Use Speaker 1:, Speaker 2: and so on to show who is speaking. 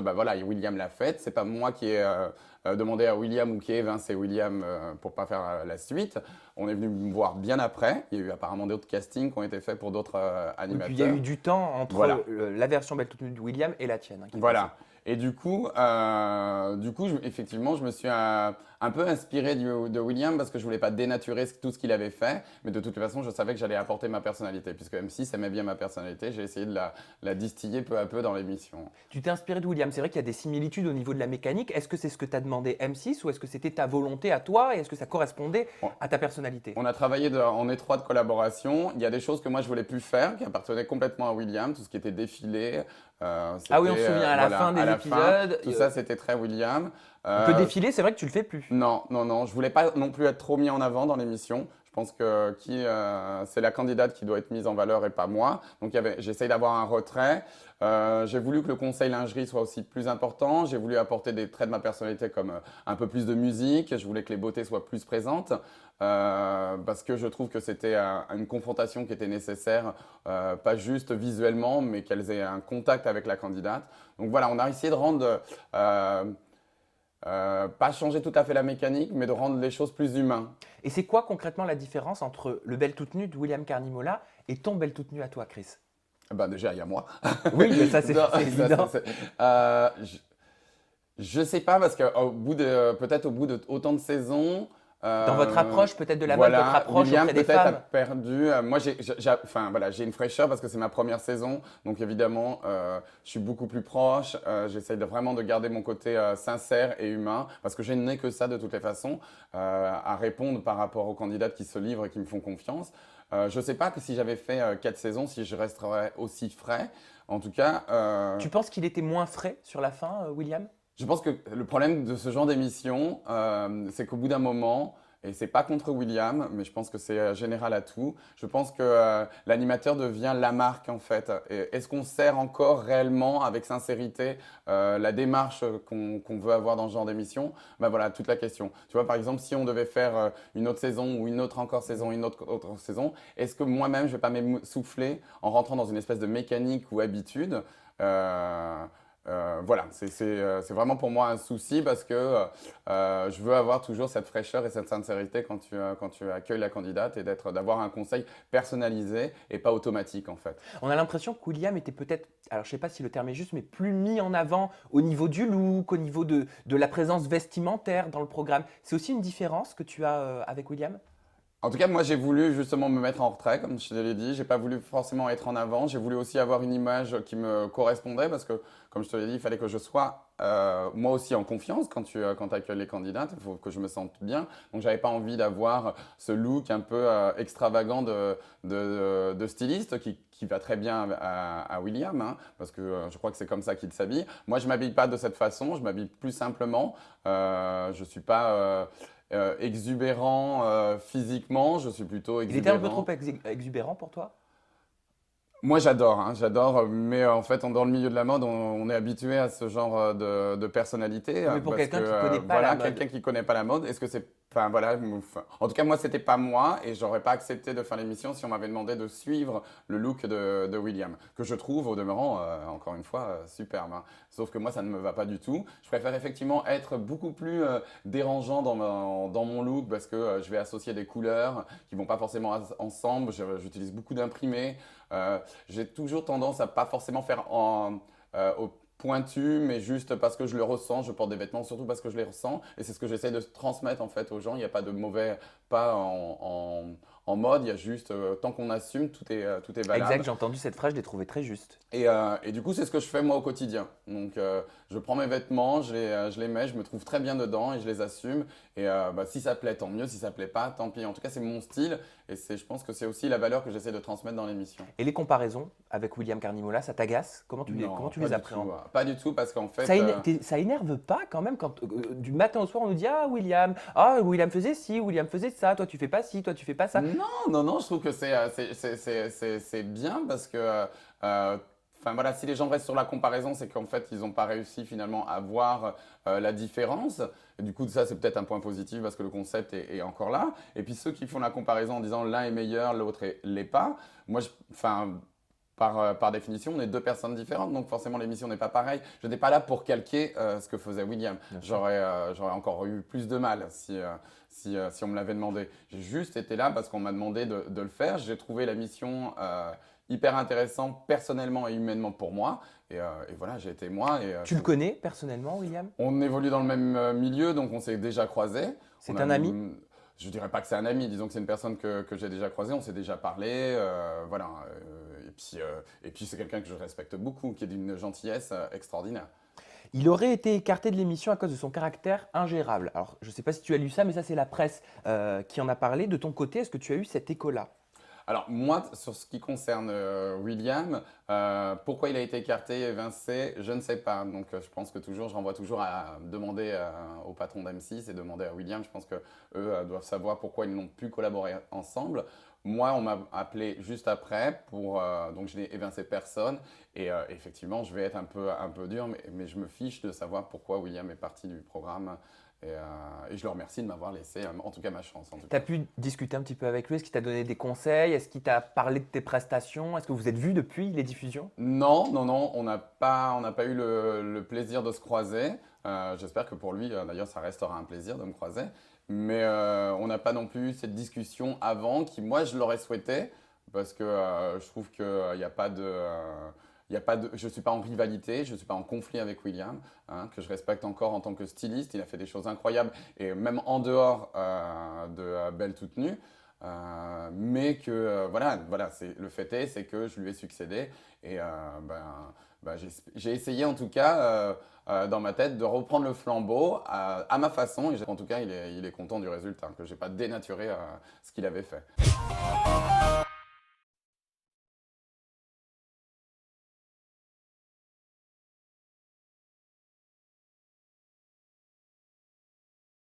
Speaker 1: Bah voilà, et William l'a faite. C'est pas moi qui ai demandé à William ou qui ai évincé William pour pas faire la suite. On est venu me voir bien après. Il y a eu apparemment d'autres castings qui ont été faits pour d'autres
Speaker 2: Oui, puis il y a
Speaker 1: animateurs.
Speaker 2: eu du temps entre
Speaker 1: Voilà.
Speaker 2: la version Belle toute nue de William et la tienne, hein, qui est passée.
Speaker 1: Voilà. Et effectivement, je me suis un peu inspiré de William parce que je voulais pas dénaturer tout ce qu'il avait fait, mais de toute façon, je savais que j'allais apporter ma personnalité, puisque M6 aimait bien ma personnalité, j'ai essayé de la distiller peu à peu dans l'émission.
Speaker 2: Tu t'es inspiré de William. C'est vrai qu'il y a des similitudes au niveau de la mécanique. Est-ce que c'est ce que t'as demandé M6 ou est-ce que c'était ta volonté à toi et est-ce que ça correspondait
Speaker 1: Bon,
Speaker 2: à ta personnalité?
Speaker 1: on a travaillé en étroite collaboration. Il y a des choses que moi je voulais plus faire, qui appartenaient complètement à William, tout ce qui était défilé.
Speaker 2: Ah oui, on se souvient à la
Speaker 1: voilà,
Speaker 2: fin
Speaker 1: à
Speaker 2: des
Speaker 1: la fin,
Speaker 2: épisodes.
Speaker 1: tout ça c'était très William.
Speaker 2: Donc le
Speaker 1: Euh,
Speaker 2: défilé, c'est vrai que tu le fais plus.
Speaker 1: Non, non, non. Je voulais pas non plus être trop mis en avant dans l'émission. Je pense que c'est la candidate qui doit être mise en valeur et pas moi. Donc j'essaye d'avoir un retrait. J'ai voulu que le conseil lingerie soit aussi plus important. J'ai voulu apporter des traits de ma personnalité comme un peu plus de musique. Je voulais que les beautés soient plus présentes parce que je trouve que c'était une confrontation qui était nécessaire, pas juste visuellement, mais qu'elles aient un contact avec la candidate. Donc voilà, on a essayé de rendre pas changer tout à fait la mécanique, mais de rendre les choses plus humaines.
Speaker 2: Et c'est quoi concrètement la différence entre le Belle toute nue de William Carnimola et ton Belle toute nue à toi, Chris?
Speaker 1: Ben déjà, il y a moi.
Speaker 2: Oui, mais ça c'est
Speaker 1: Non,
Speaker 2: c'est évident.
Speaker 1: je sais pas, parce que peut-être au bout de autant de saisons,
Speaker 2: Dans votre approche peut-être de la mode, votre
Speaker 1: voilà,
Speaker 2: approche
Speaker 1: William
Speaker 2: auprès des
Speaker 1: peut-être a
Speaker 2: femmes.
Speaker 1: perdu. Moi, enfin, voilà, j'ai une fraîcheur parce que c'est ma première saison, donc évidemment, je suis beaucoup plus proche. J'essaye vraiment de garder mon côté sincère et humain parce que je n'ai que ça de toutes les façons à répondre par rapport aux candidates qui se livrent et qui me font confiance. Je ne sais pas que si j'avais fait 4 saisons, si je resterais aussi frais. En tout cas,
Speaker 2: Tu penses qu'il était moins frais sur la fin, William?
Speaker 1: je pense que le problème de ce genre d'émission, c'est qu'au bout d'un moment, et c'est pas contre William, mais je pense que c'est général à tout, je pense que l'animateur devient la marque en fait. Est-ce qu'on sert encore réellement avec sincérité la démarche qu'on veut avoir dans ce genre d'émission? Ben voilà, toute la question. Tu vois, par exemple, si on devait faire une autre saison ou une autre encore saison, autre saison, est-ce que moi-même je vais pas m'essouffler en rentrant dans une espèce de mécanique ou habitude? Voilà, c'est vraiment pour moi un souci parce que je veux avoir toujours cette fraîcheur et cette sincérité quand tu accueilles la candidate et d'avoir un conseil personnalisé et pas automatique en fait.
Speaker 2: On a l'impression que William était peut-être, alors je sais pas si le terme est juste, mais plus mis en avant au niveau du look, au niveau de la présence vestimentaire dans le programme. C'est aussi une différence que tu as avec William?
Speaker 1: En tout cas, moi, j'ai voulu justement me mettre en retrait, comme je te l'ai dit. J'ai pas voulu forcément être en avant. J'ai voulu aussi avoir une image qui me correspondait parce que, comme je te l'ai dit, il fallait que je sois moi aussi en confiance quand tu accueilles les candidates. Il faut que je me sente bien. Donc, j'avais pas envie d'avoir ce look un peu extravagant de styliste qui va très bien à William, hein, parce que je crois que c'est comme ça qu'il s'habille. Moi, je m'habille pas de cette façon. Je m'habille plus simplement. Je suis pas exubérant physiquement, je suis plutôt
Speaker 2: Il était un peu trop
Speaker 1: exubérant.
Speaker 2: exubérant pour toi?
Speaker 1: Moi j'adore, hein, j'adore, mais en fait dans le milieu de la mode, on est habitué à ce genre de personnalité
Speaker 2: Non, mais pour
Speaker 1: parce que
Speaker 2: quelqu'un qui connaît pas la
Speaker 1: voilà,
Speaker 2: mode.
Speaker 1: quelqu'un qui connaît pas la mode, est-ce que c'est, enfin voilà, en tout cas moi c'était pas moi et j'aurais pas accepté de faire l'émission si on m'avait demandé de suivre le look de William, que je trouve au demeurant encore une fois superbe, hein. Sauf que moi ça ne me va pas du tout. Je préfère effectivement être beaucoup plus dérangeant dans mon look parce que je vais associer des couleurs qui vont pas forcément ensemble. J'utilise beaucoup d'imprimés. J'ai toujours tendance à pas forcément faire au pointu, mais juste parce que je le ressens. Je porte des vêtements surtout parce que je les ressens. Et c'est ce que j'essaie de transmettre en fait aux gens. Il n'y a pas de mauvais pas en mode. Il y a juste, tant qu'on assume, tout est
Speaker 2: Exact,
Speaker 1: valable.
Speaker 2: j'ai entendu cette phrase, je l'ai trouvée très juste.
Speaker 1: Et du coup, c'est ce que je fais moi au quotidien. Donc, je prends mes vêtements, je les mets, je me trouve très bien dedans et je les assume. Et bah, si ça plaît, tant mieux. Si ça plaît pas, tant pis. En tout cas, c'est mon style et je pense que c'est aussi la valeur que j'essaie de transmettre dans l'émission.
Speaker 2: Et les comparaisons avec William Carnimola, ça t'agace? Comment
Speaker 1: Non,
Speaker 2: tu
Speaker 1: pas
Speaker 2: les
Speaker 1: du tout,
Speaker 2: appréhendes?
Speaker 1: pas du tout parce qu'en
Speaker 2: Ça,
Speaker 1: fait,
Speaker 2: ça énerve pas quand même quand du matin au soir on nous dit ah William faisait ci, William faisait ça, toi tu fais pas ci, toi tu fais pas ça.
Speaker 1: non, non, non, je trouve que c'est bien parce que, enfin voilà, si les gens restent sur la comparaison, c'est qu'en fait, ils n'ont pas réussi finalement à voir la différence. Et du coup, ça, c'est peut-être un point positif parce que le concept est encore là. Et puis ceux qui font la comparaison en disant l'un est meilleur, l'autre l'est pas, moi, enfin, par définition, on est deux personnes différentes, donc forcément l'émission n'est pas pareille. Je n'étais pas là pour calquer ce que faisait William.
Speaker 2: Bien sûr.
Speaker 1: J'aurais encore eu plus de mal si on me l'avait demandé. J'ai juste été là parce qu'on m'a demandé de le faire. J'ai trouvé la mission hyper intéressante personnellement et humainement pour moi. Et voilà, j'ai été moi.
Speaker 2: Tu le connais personnellement, William?
Speaker 1: On évolue dans le même milieu, donc on s'est déjà croisés.
Speaker 2: C'est
Speaker 1: On a
Speaker 2: un ami?
Speaker 1: Je dirais pas que c'est un ami, disons que c'est une personne que j'ai déjà croisée, on s'est déjà parlé, voilà. Et puis c'est quelqu'un que je respecte beaucoup, qui est d'une gentillesse extraordinaire.
Speaker 2: Il aurait été écarté de l'émission à cause de son caractère ingérable. Alors, je ne sais pas si tu as lu ça, mais ça, c'est la presse qui en a parlé. De ton côté, est-ce que tu as eu cet écho-là?
Speaker 1: Alors moi, sur ce qui concerne William, pourquoi il a été écarté, évincé, je ne sais pas. Donc je pense que je renvoie toujours à demander au patron d'M6 et demander à William. Je pense que eux doivent savoir pourquoi ils n'ont pu collaborer ensemble. Moi, on m'a appelé juste après donc je n'ai évincé personne. Et effectivement, je vais être un peu dur, mais je me fiche de savoir pourquoi William est parti du programme. Et je le remercie de m'avoir laissé, en tout cas ma chance. En tout
Speaker 2: Tu as
Speaker 1: cas.
Speaker 2: pu discuter un petit peu avec lui? Est-ce qu'il t'a donné des conseils? Est-ce qu'il t'a parlé de tes prestations? Est-ce que vous êtes vus depuis les diffusions?
Speaker 1: Non, non, non, on n'a pas eu le plaisir de se croiser. J'espère que pour lui, d'ailleurs, ça restera un plaisir de me croiser. Mais on n'a pas non plus eu cette discussion avant qui, moi, je l'aurais souhaité parce que je trouve qu'il n'y a pas je ne suis pas en rivalité, je ne suis pas en conflit avec William, hein, que je respecte encore en tant que styliste. Il a fait des choses incroyables et même en dehors de Belle toute nue. Mais que voilà, le fait c'est que je lui ai succédé et j'ai essayé en tout cas dans ma tête de reprendre le flambeau à ma façon et en tout cas il est content du résultat, que j'ai pas dénaturé ce qu'il avait fait.